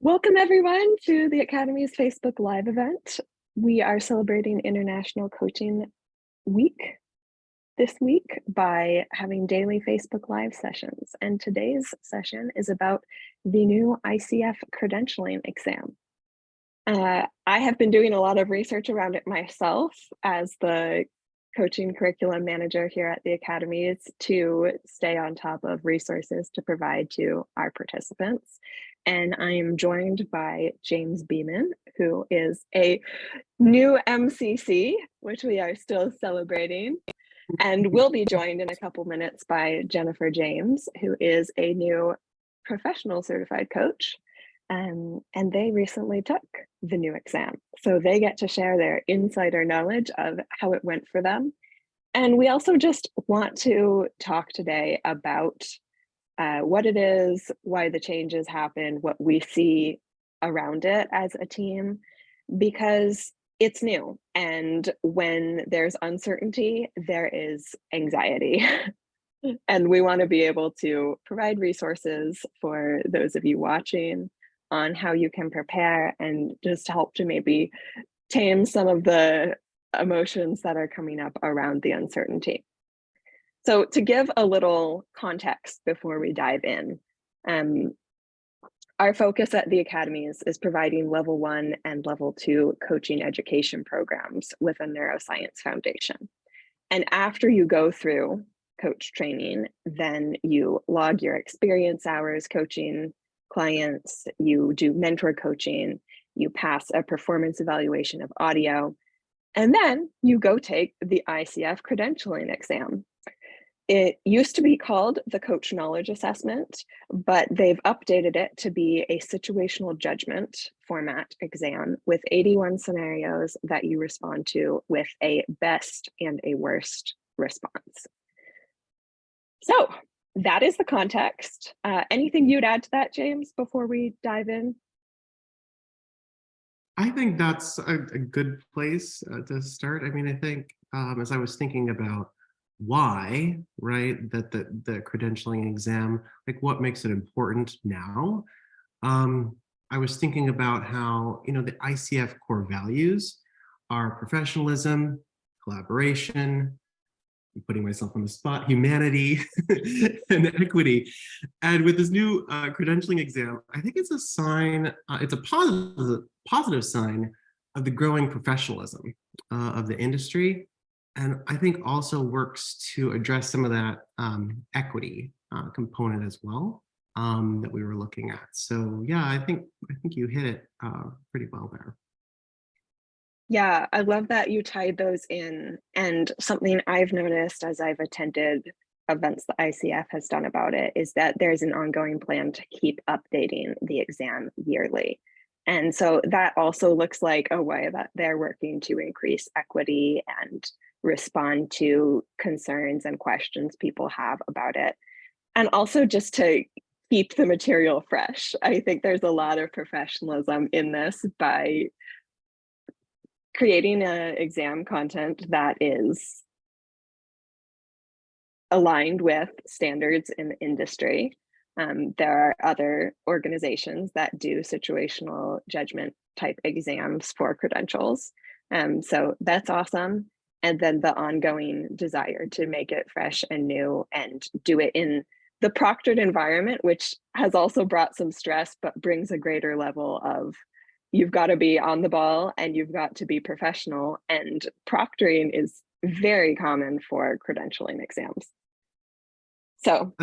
Welcome everyone to the Academy's Facebook Live event. We are celebrating International Coaching Week this week by having daily Facebook Live sessions. And today's session is about the new ICF Credentialing Exam. I have been doing a lot of research around it myself as the coaching curriculum manager here at the Academies to stay on top of resources to provide to our participants. And I am joined by James Beeman, who is a new MCC, which we are still celebrating, and will be joined in a couple minutes by Jennifer James, who is a new professional certified coach. And they recently took the new exam. So they get to share their insider knowledge of how it went for them. And we also just want to talk today about what it is, why the changes happen, what we see around it as a team, because it's new. And when there's uncertainty, there is anxiety. And we want to be able to provide resources for those of you watching on how you can prepare and just help to maybe tame some of the emotions that are coming up around the uncertainty. So to give a little context before we dive in, our focus at the Academies is providing level 1 and level 2 coaching education programs with a neuroscience foundation. And after you go through coach training, then you log your experience hours coaching clients, you do mentor coaching, you pass a performance evaluation of audio, and then you go take the ICF Credentialing Exam. It used to be called the Coach Knowledge Assessment, but they've updated it to be a situational judgment format exam with 81 scenarios that you respond to with a best and a worst response. So that is the context. Anything you'd add to that, James, before we dive in? I think that's a good place to start. I mean, I think as I was thinking about why, right, that the credentialing exam, like what makes it important now, I was thinking about how, the ICF core values are professionalism, collaboration, I'm putting myself on the spot, humanity, and equity. And with this new credentialing exam, I think it's a sign, it's a positive sign of the growing professionalism of the industry. And I think also works to address some of that equity component as well that we were looking at. So yeah, I think you hit it pretty well there. Yeah, I love that you tied those in. And something I've noticed as I've attended events that ICF has done about it is that there's an ongoing plan to keep updating the exam yearly. And so that also looks like a way that they're working to increase equity and respond to concerns and questions people have about it. And also just to keep the material fresh. I think there's a lot of professionalism in this by creating an exam content that is aligned with standards in the industry. There are other organizations that do situational judgment type exams for credentials. So that's awesome. And then the ongoing desire to make it fresh and new and do it in the proctored environment, which has also brought some stress, but brings a greater level of you've got to be on the ball and you've got to be professional, and proctoring is very common for credentialing exams. So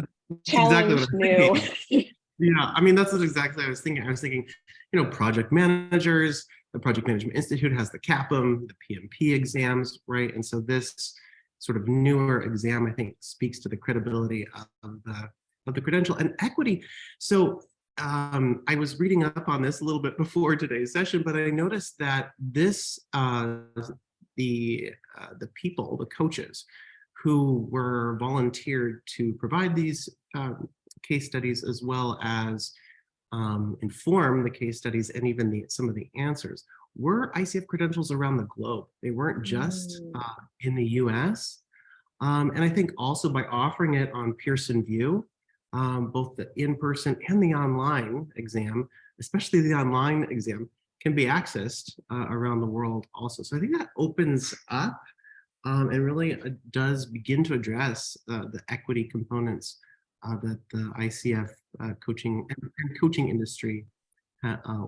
challenge, exactly new. Yeah, I mean, that's exactly what I was thinking. I was thinking, project managers, the Project Management Institute has the CAPM, the PMP exams, right? And so this sort of newer exam, I think, speaks to the credibility of the credential and equity. So I was reading up on this a little bit before today's session, but I noticed that this, the people, the coaches who were volunteered to provide these case studies as well as inform the case studies and even some of the answers were ICF credentials around the globe. They weren't just in the US. And I think also by offering it on Pearson VUE, both the in-person and the online exam, especially the online exam, can be accessed around the world also. So I think that opens up and really does begin to address the equity components that the ICF coaching and coaching industry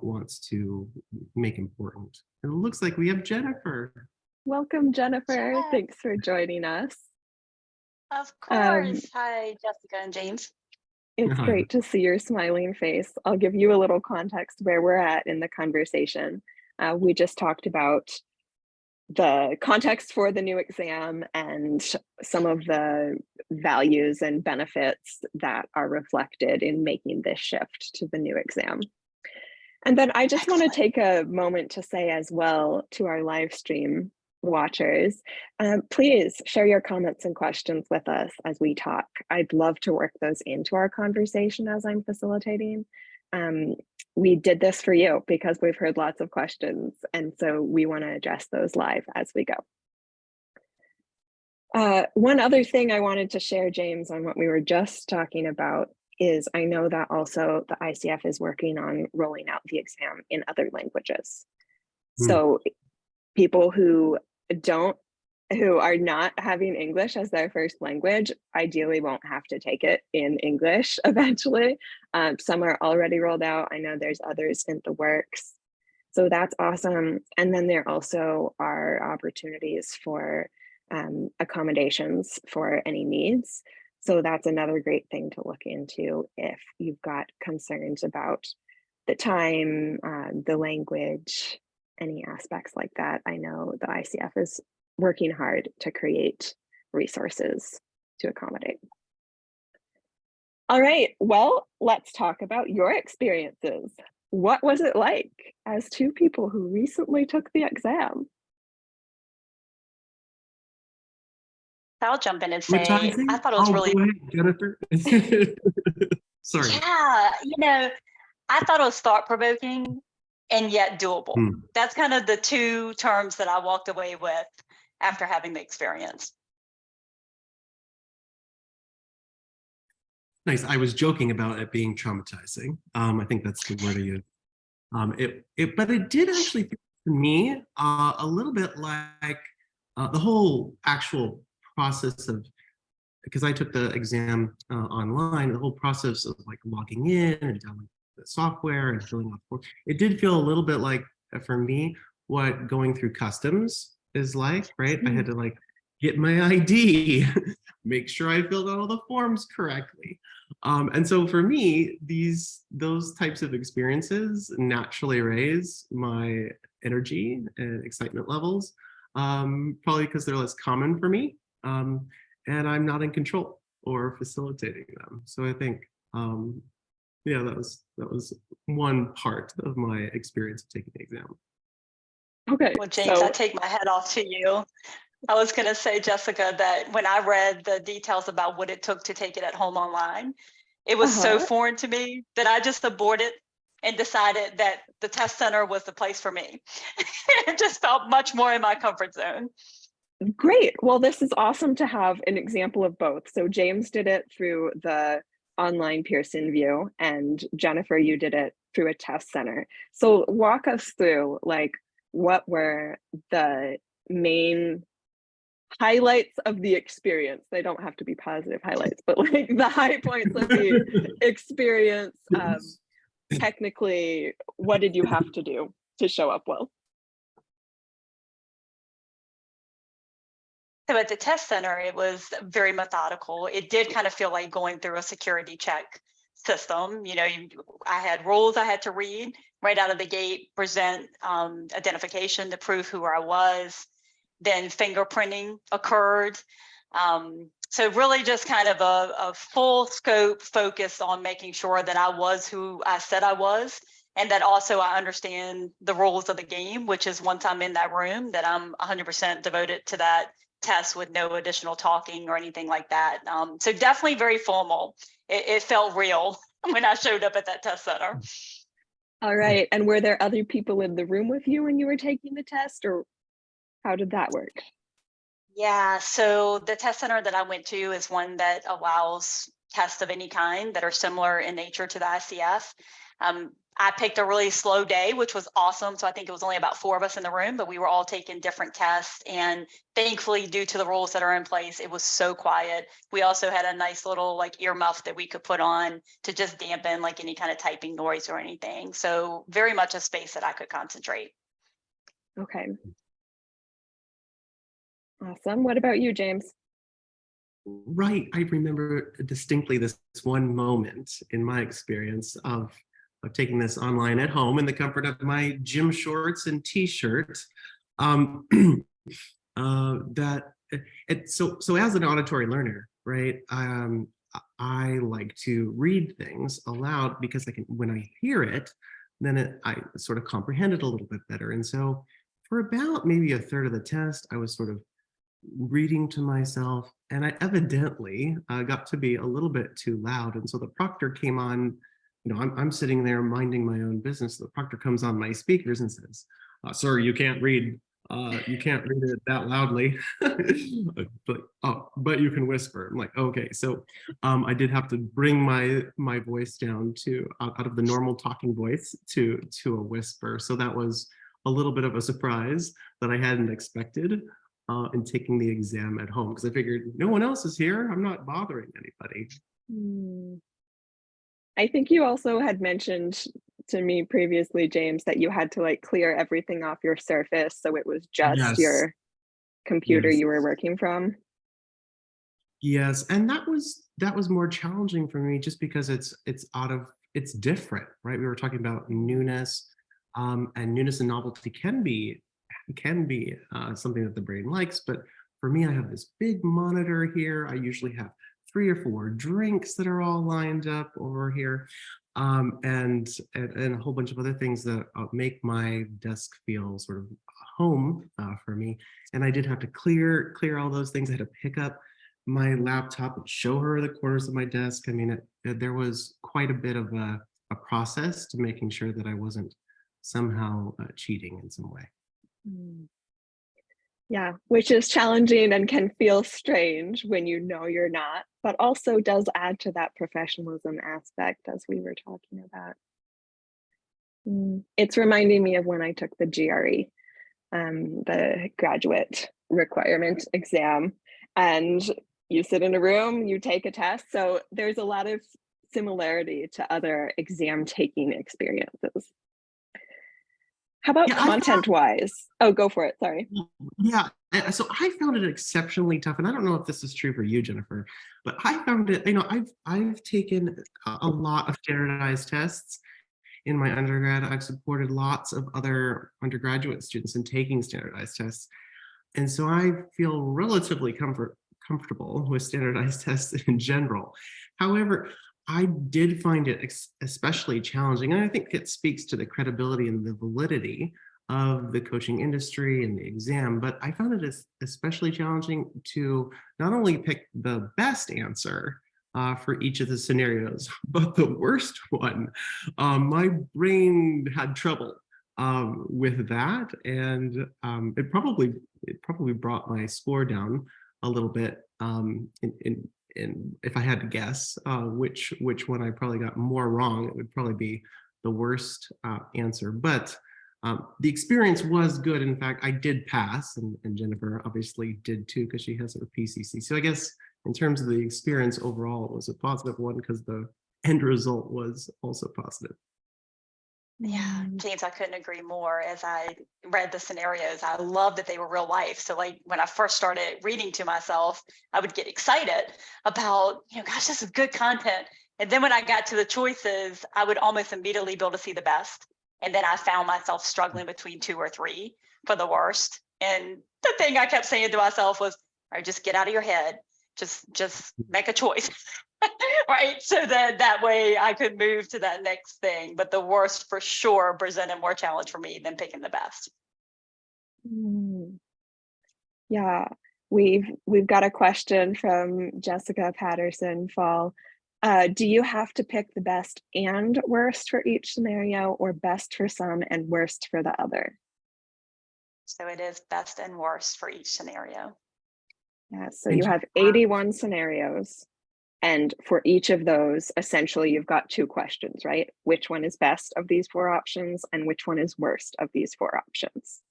wants to make important. And it looks like we have Jennifer. Welcome, Jennifer. Yes, Thanks for joining us. of Um, course. Hi, Jessica and James. It's Hi. great to see your smiling face. I'll give you a little context where we're at in the conversation. We just talked about the context for the new exam and some of the values and benefits that are reflected in making this shift to the new exam. And then I just want to take a moment to say as well to our live stream watchers, please share your comments and questions with us as we talk. I'd love to work those into our conversation as I'm facilitating. We did this for you because we've heard lots of questions, and so we want to address those live as we go. One other thing I wanted to share, James, on what we were just talking about is I know that also the ICF is working on rolling out the exam in other languages. So people who are not having English as their first language, ideally won't have to take it in English eventually. Some are already rolled out. I know there's others in the works. So that's awesome. And then there also are opportunities for accommodations for any needs. So that's another great thing to look into if you've got concerns about the time, the language, any aspects like that. I know the ICF is working hard to create resources to accommodate. All right, well, let's talk about your experiences. What was it like as two people who recently took the exam? I'll jump in and say, I thought it was really, go ahead, Jennifer. Sorry. yeah, I thought it was thought-provoking and yet doable. That's kind of the two terms that I walked away with after having the experience. Nice. I was joking about it being traumatizing. I think that's the word I use. But it did actually feel to me a little bit like the whole actual process of, because I took the exam online, the whole process of like logging in and downloading the software and filling out forms. It did feel a little bit like, for me, what going through customs is like, right? I had to like get my ID, make sure I filled out all the forms correctly. And so for me, those types of experiences naturally raise my energy and excitement levels, probably because they're less common for me, and I'm not in control or facilitating them. So I think, yeah, that was one part of my experience of taking the exam. Okay. Well, James, I take my hat off to you. I was going to say, Jessica, that when I read the details about what it took to take it at home online, it was so foreign to me that I just aborted and decided that the test center was the place for me. It just felt much more in my comfort zone. Great. Well, this is awesome to have an example of both. So James did it through the online Pearson view, and Jennifer, you did it through a test center. So walk us through, like, what were the main highlights of the experience? They don't have to be positive highlights, but like the high points of the experience. Technically, what did you have to do to show up well? So at the test center, it was very methodical. It did kind of feel like going through a security check system. I had rules I had to read right out of the gate, present identification to prove who I was. Then fingerprinting occurred. So really just kind of a full scope focus on making sure that I was who I said I was, and that also I understand the rules of the game, which is once I'm in that room, that I'm 100% devoted to that test with no additional talking or anything like that. So definitely very formal. It felt real when I showed up at that test center. All right. And were there other people in the room with you when you were taking the test, or how did that work? Yeah, so the test center that I went to is one that allows tests of any kind that are similar in nature to the ICF. I picked a really slow day, which was awesome. So I think it was only about 4 of us in the room, but we were all taking different tests. And thankfully, due to the rules that are in place, it was so quiet. We also had a nice little like ear muff that we could put on to just dampen like any kind of typing noise or anything. So very much a space that I could concentrate. Okay. Awesome. What about you, James? Right. I remember distinctly this one moment in my experience of taking this online at home in the comfort of my gym shorts and t-shirt. So as an auditory learner, right, I like to read things aloud because when I hear it, then I sort of comprehend it a little bit better. And so for about maybe a third of the test, I was sort of reading to myself, and I evidently got to be a little bit too loud. And so the proctor came on, I'm sitting there minding my own business. The proctor comes on my speakers and says, "Sir, you can't read. You can't read it that loudly, but you can whisper." I'm like, okay. So I did have to bring my voice down to out of the normal talking voice to a whisper. So that was a little bit of a surprise that I hadn't expected in taking the exam at home, because I figured no one else is here. I'm not bothering anybody. I think you also had mentioned to me previously, James, that you had to like clear everything off your Surface, so it was just Yes. your computer Yes. you were working from. Yes, and that was more challenging for me just because it's different, right? We were talking about newness, and newness and novelty can be something that the brain likes, but for me, I have this big monitor here. I usually have 3 or 4 drinks that are all lined up over here, and a whole bunch of other things that make my desk feel sort of home for me. And I did have to clear all those things. I had to pick up my laptop and show her the corners of my desk. I mean, there was quite a bit of a process to making sure that I wasn't somehow cheating in some way. Yeah, which is challenging and can feel strange when you know you're not, but also does add to that professionalism aspect, as we were talking about. It's reminding me of when I took the GRE, the graduate requirement exam, and you sit in a room, you take a test. So there's a lot of similarity to other exam taking experiences. How about content-wise? Oh, go for it. Sorry. Yeah. So I found it exceptionally tough, and I don't know if this is true for you, Jennifer, but I found it. I've taken a lot of standardized tests in my undergrad. I've supported lots of other undergraduate students in taking standardized tests, and so I feel relatively comfortable with standardized tests in general. However, I did find it especially challenging, and I think it speaks to the credibility and the validity of the coaching industry and the exam, but I found it especially challenging to not only pick the best answer for each of the scenarios, but the worst one. My brain had trouble with that, and it probably brought my score down a little bit in if I had to guess which one I probably got more wrong, it would probably be the worst answer. But the experience was good. In fact, I did pass, and Jennifer obviously did too, because she has her PCC. So I guess in terms of the experience overall, it was a positive one because the end result was also positive. Yeah, James, I couldn't agree more. As I read the scenarios, I love that they were real life. So like when I first started reading to myself, I would get excited about, gosh, this is good content. And then when I got to the choices, I would almost immediately be able to see the best. And then I found myself struggling between 2 or 3 for the worst. And the thing I kept saying to myself was, all right, just get out of your head. Just make a choice. Right. So that way I could move to that next thing. But the worst for sure presented more challenge for me than picking the best. Yeah, we've got a question from Jessica Patterson Fall. Do you have to pick the best and worst for each scenario, or best for some and worst for the other? So it is best and worst for each scenario. Yeah, so you have 81 scenarios, And for each of those, essentially, you've got two questions, right? Which one is best of these four options and which one is worst of these four options?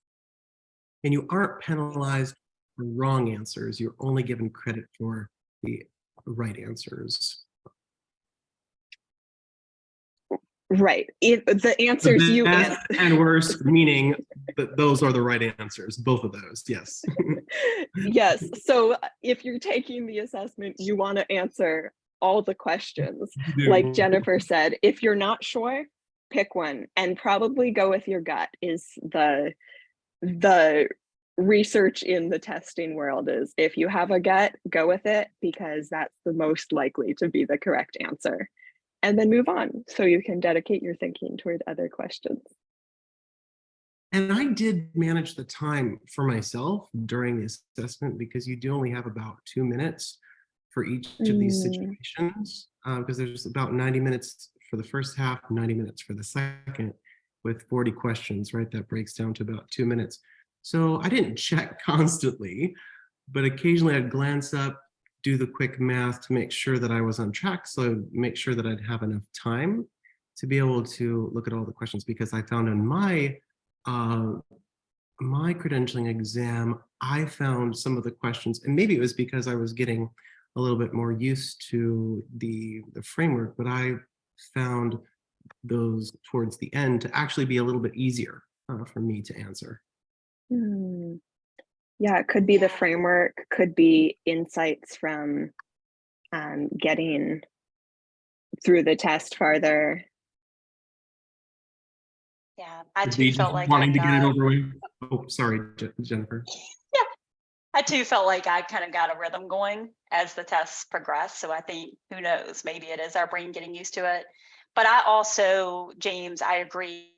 And you aren't penalized for wrong answers. You're only given credit for the right answers. Right. The answers you best and worst, meaning that those are the right answers, both of those, yes. Yes. So if you're taking the assessment, you want to answer all the questions. Like Jennifer said, if you're not sure, pick one and probably go with your gut is the research in the testing world is if you have a gut, go with it because that's the most likely to be the correct answer. And then move on so you can dedicate your thinking toward other questions. And I did manage the time for myself during the assessment because you do only have about 2 minutes for each of these situations because there's about 90 minutes for the first half, 90 minutes for the second with 40 questions, right? That breaks down to about 2 minutes. So I didn't check constantly, but occasionally I'd glance up, do the quick math to make sure that I was on track. So make sure that I'd have enough time to be able to look at all the questions because I found in my credentialing exam, I found some of the questions, and maybe it was because I was getting a little bit more used to the framework, but I found those towards the end to actually be a little bit easier for me to answer. Yeah, it could be the framework, could be insights from getting through the test farther. Yeah, I too felt like wanting to get it over with. Oh, sorry, Jennifer. Yeah, I too felt like I kind of got a rhythm going as the tests progressed. So I think, who knows, maybe it is our brain getting used to it. But I also, James, I agree.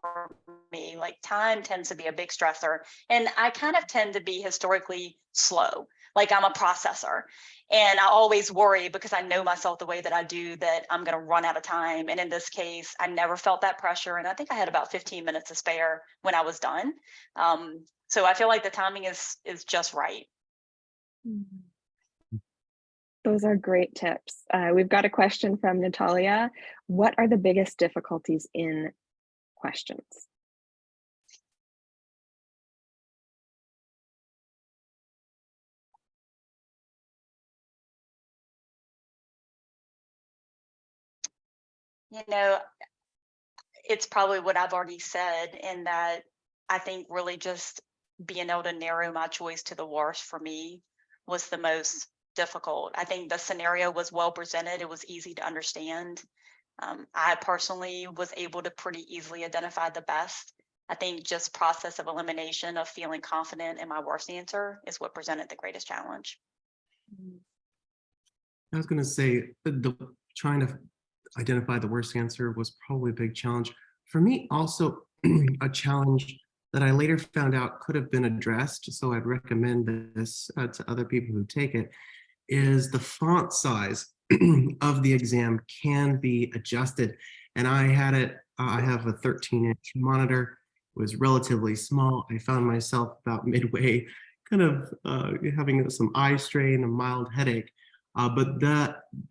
For me, like time tends to be a big stressor, and I kind of tend to be historically slow. Like I'm a processor, and I always worry because I know myself the way that I do that I'm going to run out of time. And in this case, I never felt that pressure, and I think I had about 15 minutes to spare when I was done. So I feel like the timing is just right. Those are great tips. We've got a question from Natalia. What are the biggest difficulties in questions? You know, it's probably what I've already said in that I think really just being able to narrow my choice to the worst for me was the most difficult. I think the scenario was well presented. It was easy to understand. I personally was able to pretty easily identify the best. I think just process of elimination of feeling confident in my worst answer is what presented the greatest challenge. I was going to say the trying to identify the worst answer was probably a big challenge. For me, also a challenge that I later found out could have been addressed, so I'd recommend this to other people who take it, is the font size of the exam can be adjusted. And I had it, I have a 13-inch monitor, it was relatively small. I found myself about midway kind of having some eye strain, a mild headache. But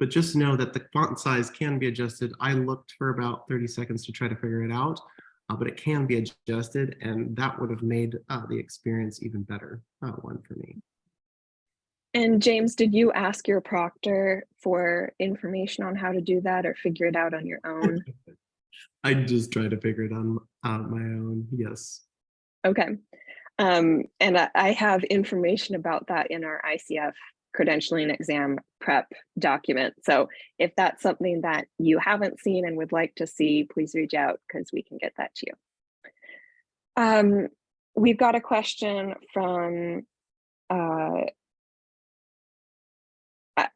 just know that the font size can be adjusted. I looked for about 30 seconds to try to figure it out, but it can be adjusted, and that would have made the experience even better one for me. And James, did you ask your proctor for information on how to do that or figure it out on your own? I just tried to figure it out on my own, yes. Okay. And I have information about that in our ICF Credentialing Exam prep document. So if that's something that you haven't seen and would like to see, please reach out because we can get that to you. We've got a question from,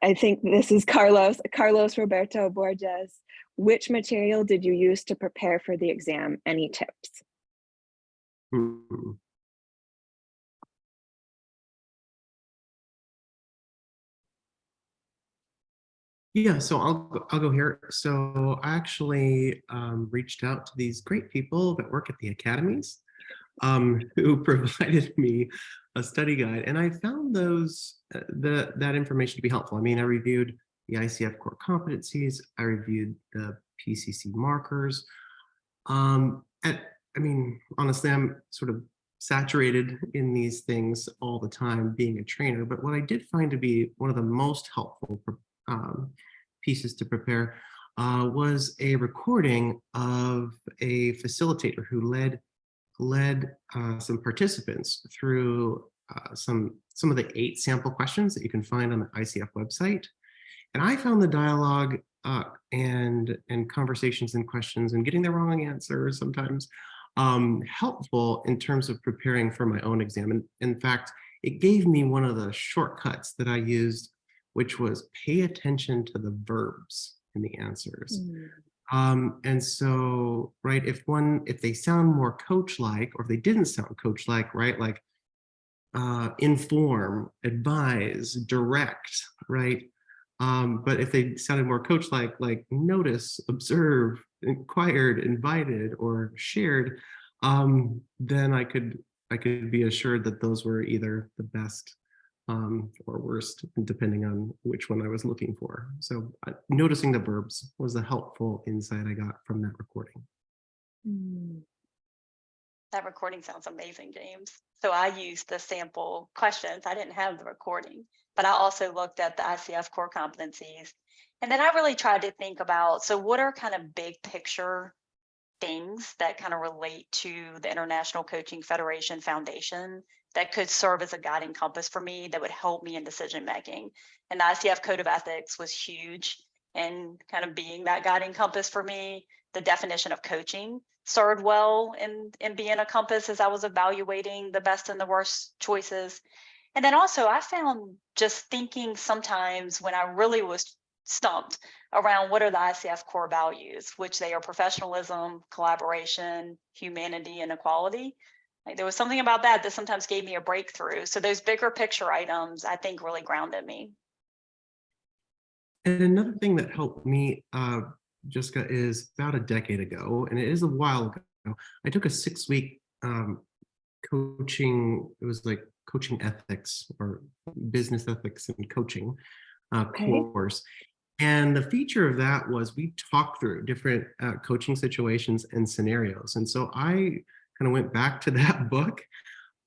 I think this is Carlos Roberto Borges. Which material did you use to prepare for the exam? Any tips? Yeah, so I'll go here. So I actually reached out to these great people that work at the Academies who provided me a study guide, and I found those that information to be helpful. I mean, I reviewed the ICF core competencies, I reviewed the PCC markers. I mean, honestly, I'm sort of saturated in these things all the time, being a trainer. But what I did find to be one of the most helpful pieces to prepare was a recording of a facilitator who led some participants through some of the 8 sample questions that you can find on the ICF website. And I found the dialogue and conversations and questions and getting the wrong answer sometimes helpful in terms of preparing for my own exam. And in fact, it gave me one of the shortcuts that I used, which was pay attention to the verbs in the answers. And so, right, if they sound more coach-like, or if they didn't sound coach-like, right, like inform, advise, direct, right? But if they sounded more coach-like, like notice, observe, inquired, invited, or shared, then I could be assured that those were either the best or worst, depending on which one I was looking for. So noticing the verbs was a helpful insight I got from that recording. That recording sounds amazing, James. So I used the sample questions. I didn't have the recording, but I also looked at the ICF core competencies. And then I really tried to think about, so what are kind of big picture things that kind of relate to the International Coaching Federation Foundation that could serve as a guiding compass for me that would help me in decision making. And the ICF Code of Ethics was huge in kind of being that guiding compass for me. The definition of coaching served well in being a compass as I was evaluating the best and the worst choices. And then also I found just thinking sometimes when I really was stumped around what are the ICF core values, which they are professionalism, collaboration, humanity, and equality. Like there was something about that sometimes gave me a breakthrough. So those bigger picture items, I think, really grounded me. And another thing that helped me, Jessica, is about a decade ago, and it is a while ago, I took a 6-week coaching, it was like coaching ethics or business ethics and coaching course. And the feature of that was we talked through different coaching situations and scenarios. And so I kind of went back to that book.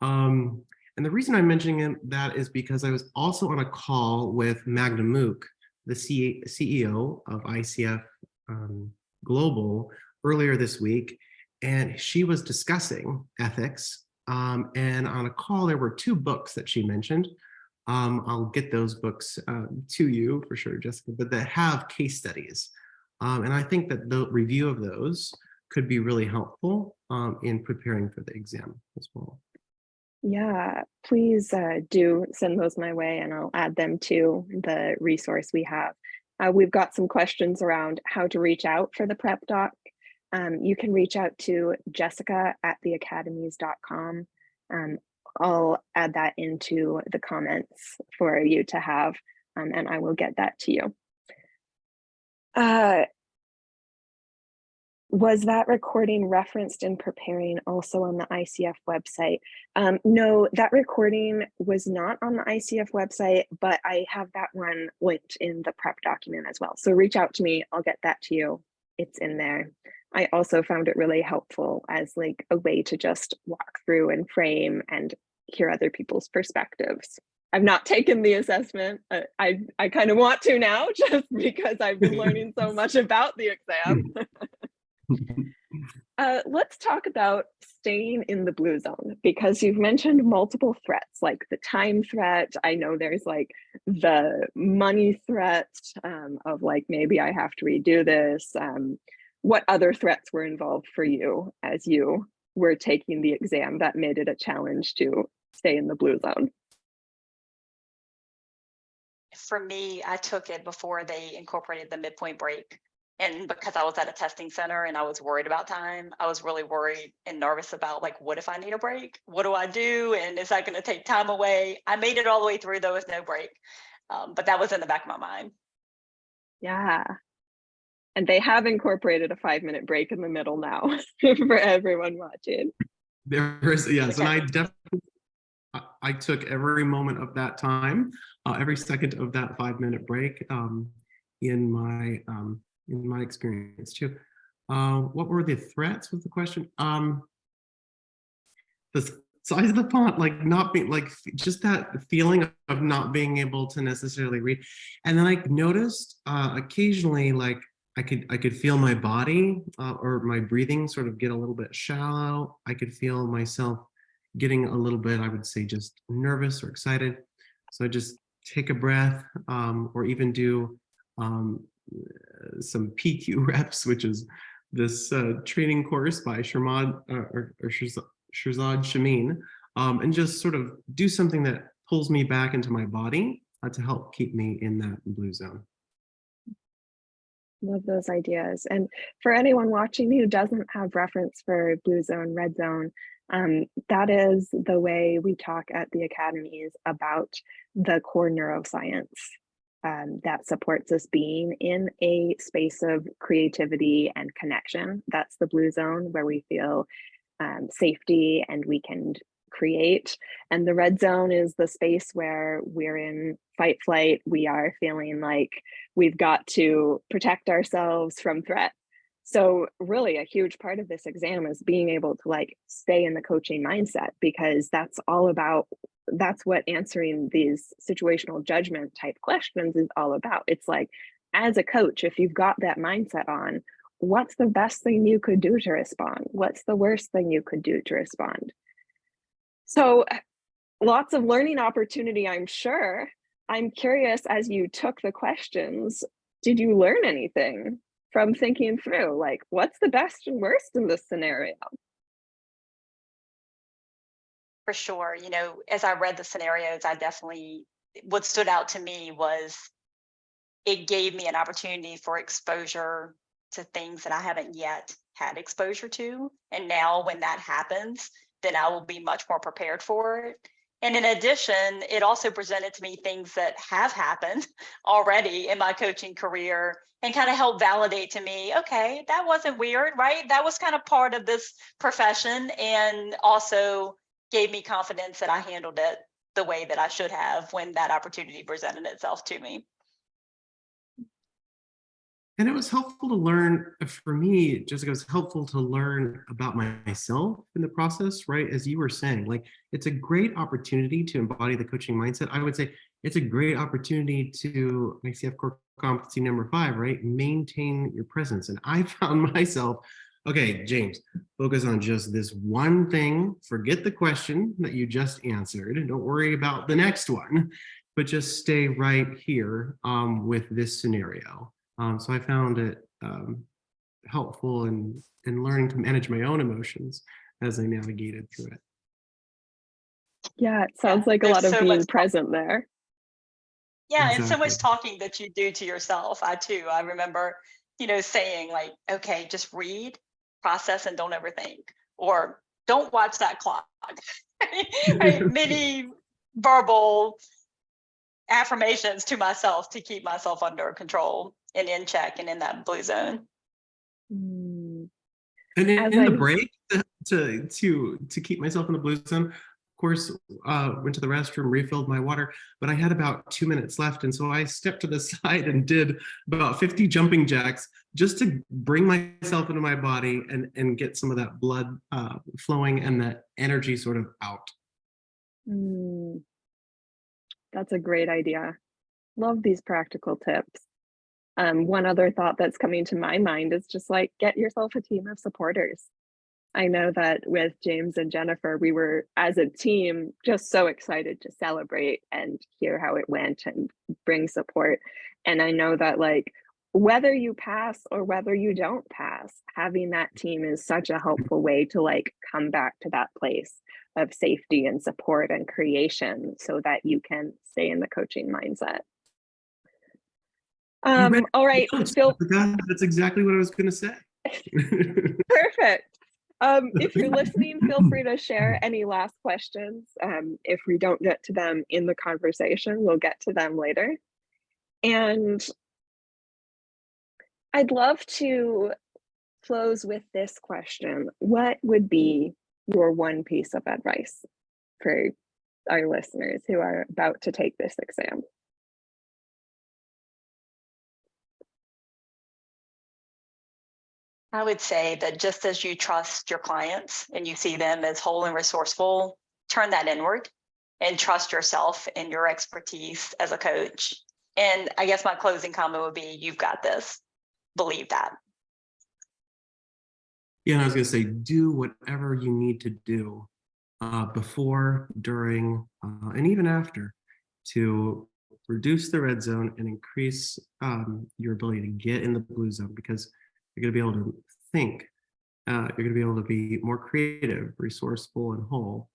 And the reason I'm mentioning that is because I was also on a call with Magda Mook, the CEO of ICF Global, earlier this week. And she was discussing ethics. And on a call, there were 2 books that she mentioned. I'll get those books to you for sure, Jessica, but that have case studies. And I think that the review of those could be really helpful in preparing for the exam as well. Yeah, please do send those my way and I'll add them to the resource we have. We've got some questions around how to reach out for the prep doc. You can reach out to jessica@theacademies.com. I'll add that into the comments for you to have, and I will get that to you. Was that recording referenced in preparing also on the ICF website? No, that recording was not on the ICF website, but I have that one linked in the prep document as well. So reach out to me, I'll get that to you. It's in there. I also found it really helpful as like a way to just walk through and frame and hear other people's perspectives. I've not taken the assessment. I kind of want to now just because I've been learning so much about the exam. Let's talk about staying in the blue zone, because you've mentioned multiple threats, like the time threat. I know there's like the money threat of like, maybe I have to redo this. What other threats were involved for you as you were taking the exam that made it a challenge to stay in the blue zone? For me, I took it before they incorporated the midpoint break. And because I was at a testing center and I was worried about time, I was really worried and nervous about like, what if I need a break? What do I do? And is that going to take time away? I made it all the way through. There was no break. But that was in the back of my mind. Yeah. And they have incorporated a 5-minute break in the middle now for everyone watching. There is, yes. Okay. And I took every moment of that time, every second of that 5-minute break in my experience too. What were the threats was the question? The size of the font, like not being like just that feeling of not being able to necessarily read. And then I noticed occasionally like I could feel my body or my breathing sort of get a little bit shallow. I could feel myself getting a little bit, I would say, just nervous or excited. So I just take a breath or even do some PQ reps, which is this training course by Shahrzad Shameen, and just sort of do something that pulls me back into my body to help keep me in that blue zone. Love those ideas. And for anyone watching who doesn't have reference for blue zone, red zone, that is the way we talk at the Academies about the core neuroscience that supports us being in a space of creativity and connection. That's the blue zone, where we feel safety and we can create. And the red zone is the space where we're in fight flight. We are feeling like we've got to protect ourselves from threat. So really a huge part of this exam is being able to like stay in the coaching mindset, because that's what answering these situational judgment type questions is all about. It's like, as a coach, if you've got that mindset on, what's the best thing you could do to respond? What's the worst thing you could do to respond? So lots of learning opportunity, I'm sure. I'm curious, as you took the questions, did you learn anything from thinking through, like, what's the best and worst in this scenario? For sure. As I read the scenarios, what stood out to me was it gave me an opportunity for exposure to things that I haven't yet had exposure to. And now when that happens, then I will be much more prepared for it. And in addition, it also presented to me things that have happened already in my coaching career and kind of helped validate to me, okay, that wasn't weird, right? That was kind of part of this profession, and also gave me confidence that I handled it the way that I should have when that opportunity presented itself to me. And it was helpful to learn, for me, Jessica, it was helpful to learn about myself in the process, right? As you were saying, like, it's a great opportunity to embody the coaching mindset. I would say it's a great opportunity to ICF core competency number 5, right? Maintain your presence. And I found myself, okay, James, focus on just this one thing. Forget the question that you just answered, and don't worry about the next one, but just stay right here with this scenario. So I found it helpful in learning to manage my own emotions as I navigated through it. Yeah, it sounds like a lot of being present there. Yeah, and so Exactly. much talking that you do to yourself. I remember, saying like, okay, just read, process, and don't overthink, or don't watch that clock. Right? Many verbal affirmations to myself to keep myself under control and in check and in that blue zone. And in the break to keep myself in the blue zone, of course, went to the restroom, refilled my water, but I had about 2 minutes left. And so I stepped to the side and did about 50 jumping jacks just to bring myself into my body and get some of that blood flowing and that energy sort of out. That's a great idea. Love these practical tips. One other thought that's coming to my mind is just like, get yourself a team of supporters. I know that with James and Jennifer, we were as a team just so excited to celebrate and hear how it went and bring support. And I know that like, whether you pass or whether you don't pass, having that team is such a helpful way to like come back to that place of safety and support and creation so that you can stay in the coaching mindset. All right, Phil. That's exactly what I was going to say. Perfect. If you're listening, feel free to share any last questions. If we don't get to them in the conversation, we'll get to them later. And I'd love to close with this question. What would be your one piece of advice for our listeners who are about to take this exam? I would say that just as you trust your clients and you see them as whole and resourceful, turn that inward and trust yourself and your expertise as a coach. And I guess my closing comment would be, you've got this. Believe that. Yeah, and I was going to say, do whatever you need to do before, during, and even after to reduce the red zone and increase your ability to get in the blue zone, because you're going to be able to think, you're going to be able to be more creative, resourceful, and whole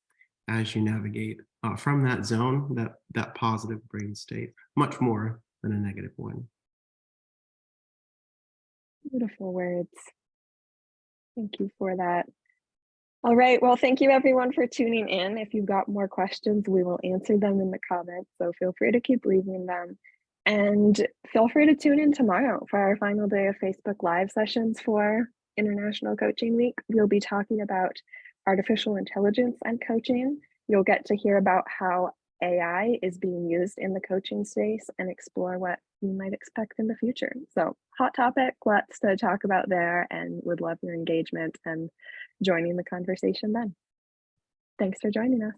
as you navigate from that zone, that positive brain state, much more than a negative one. Beautiful words. Thank you for that. All right, well, thank you everyone for tuning in. If you've got more questions, we will answer them in the comments, so feel free to keep leaving them. And feel free to tune in tomorrow for our final day of Facebook Live sessions for International Coaching Week. We'll be talking about artificial intelligence and coaching. You'll get to hear about how AI is being used in the coaching space and explore what you might expect in the future. So hot topic, lots to talk about there, and would love your engagement and joining the conversation then. Thanks for joining us.